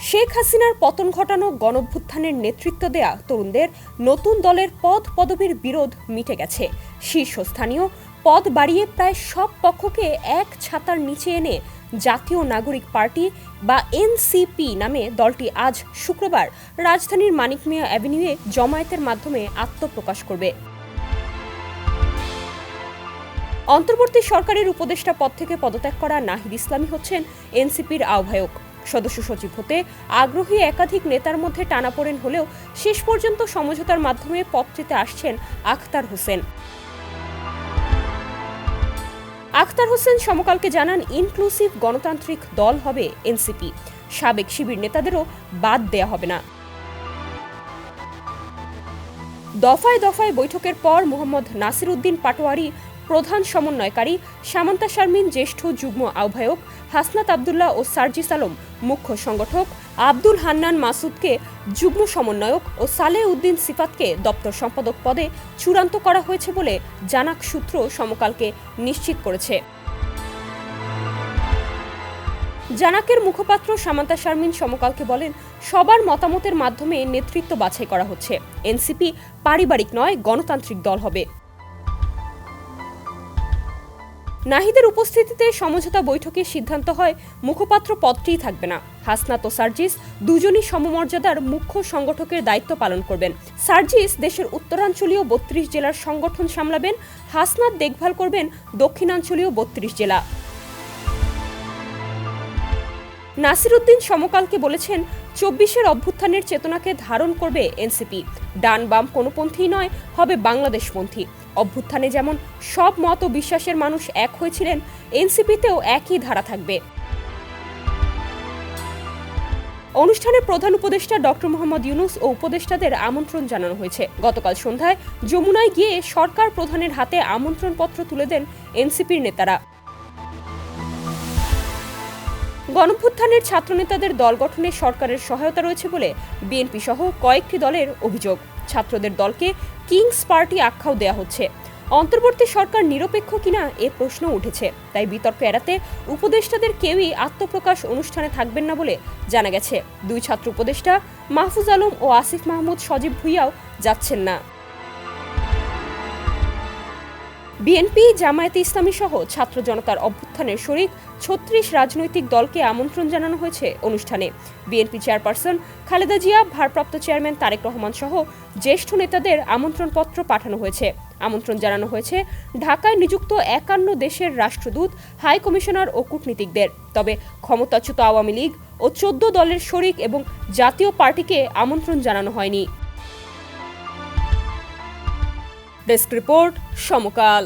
শেখ হাসিনার পতন ঘটানো গণঅভ্যুত্থানের নেতৃত্ব দেয়া তরুণদের নতুন দলের পদ পদবীর বিরোধ মিটে গেছে। শীর্ষস্থানীয় পদ বাড়িয়ে প্রায় সব পক্ষকে এক ছাতার নিচে এনে জাতীয় নাগরিক পার্টি বা এনসিপি নামে দলটি আজ শুক্রবার রাজধানীর মানিক মিয়া অ্যাভিনিউয়ে জমায়েতের মাধ্যমে আত্মপ্রকাশ করবে। অন্তর্বর্তী সরকারের উপদেষ্টা পদ থেকে পদত্যাগ করা নাহিদ ইসলামী হচ্ছেন এনসিপির আহ্বায়ক। সদস্য সচিব হতে আগ্রহী একাধিক নেতার মধ্যে টানাপোড়েন হলেও শেষ পর্যন্ত সমঝোতার মাধ্যমে পদটিতে আসছেন আখতার হোসেন। আখতার হোসেন সমকালকে জানান, ইনক্লুসিভ গণতান্ত্রিক দল হবে এনসিপি, সাবেক শিবির নেতাদেরও বাদ দেয়া হবে না। দফায় দফায় বৈঠকের পর মোহাম্মদ নাসির উদ্দিন পাটোয়ারি প্রধান সমন্বয়কারী, সামান্তা শারমিন জ্যেষ্ঠ যুগ্ম আহ্বায়ক, হাসনাত আবদুল্লাহ ও সার্জিস আলম মুখ্য সংগঠক, আব্দুল হান্নান মাসুদকে যুগ্ম সমন্বয়ক ও সালেহ উদ্দিন সিফাতকে দপ্তর সম্পাদক পদে চূড়ান্ত করা হয়েছে বলে জানাক সূত্র সমকালকে নিশ্চিত করেছে। জানাকের মুখপাত্র সামান্তা শারমিন সমকালকে বলেন, সবার মতামতের মাধ্যমে নেতৃত্ব বাছাই করা হচ্ছে। এনসিপি পারিবারিক নয়, গণতান্ত্রিক দল হবে। নাহিদের উপস্থিতিতে সমঝোতা বৈঠকে সিদ্ধান্ত হয় মুখপাত্র পদটিই থাকবে না। হাসনাত ও সার্জিস দুজনই সমমর্যাদার মুখ্য সংগঠকের দায়িত্ব পালন করবেন। সার্জিস দেশের উত্তরাঞ্চলীয় ৩২ জেলার সংগঠন সামলাবেন, হাসনাত দেখভাল করবেন দক্ষিণাঞ্চলীয় ৩২ জেলা। নাসির উদ্দিন সমকালকে বলেছেন, ২৪-এর অভ্যুত্থানের চেতনাকে ধারণ করবে এনসিপি। ডান বাম কোনোপন্থী নয়, হবে বাংলাদেশপন্থী। অভ্যুত্থানে যেমন সব মত ও বিশ্বাসের মানুষ এক হয়েছিলেন, এনসিপিতেও একই ধারা থাকবে। অনুষ্ঠানে প্রধান উপদেষ্টা ডক্টর মোহাম্মদ ইউনূস ও উপদেষ্টাদের আমন্ত্রণ জানানো হয়েছে। গতকাল সন্ধ্যায় যমুনায় গিয়ে সরকার প্রধানের হাতে আমন্ত্রণপত্র তুলে দেন এনসিপির নেতারা। গণঅভ্যুত্থানের ছাত্রনেতাদের দল গঠনে সরকারের সহায়তা রয়েছে বলে বিএনপি সহ কয়েকটি দলের অভিযোগ। ছাত্রদের দলকে কিংস পার্টি আখ্যাও দেয়া হচ্ছে। অন্তর্বর্তী সরকার নিরপেক্ষ কিনা এ প্রশ্ন উঠেছে। তাই বিতর্ক এড়াতে উপদেষ্টাদের কেউই আত্মপ্রকাশ অনুষ্ঠানে থাকবেন না বলে জানা গেছে। দুই ছাত্র উপদেষ্টা মাহফুজ আলম ও আসিফ মাহমুদ সজীব ভুঁইয়াও যাচ্ছেন না। বিএনপি, জামায়াতে ইসলামী সহ ছাত্র জনতার অভ্যুত্থানের শরিক ৩৬ রাজনৈতিক দলকে আমন্ত্রণ জানানো হয়েছে অনুষ্ঠানে। বিএনপি চেয়ারপারসন খালেদা জিয়া, ভারপ্রাপ্ত চেয়ারম্যান তারেক রহমান সহ জ্যেষ্ঠ নেতাদের আমন্ত্রণপত্র পাঠানো হয়েছে। আমন্ত্রণ জানানো হয়েছে ঢাকায় নিযুক্ত ৫১ দেশের রাষ্ট্রদূত, হাই কমিশনার ও কূটনীতিকদের। তবে ক্ষমতাচ্যুত আওয়ামী লীগ ও ১৪ দলের শরিক এবং জাতীয় পার্টিকে আমন্ত্রণ জানানো হয়নি। ডেস্ক রিপোর্ট, সমকাল।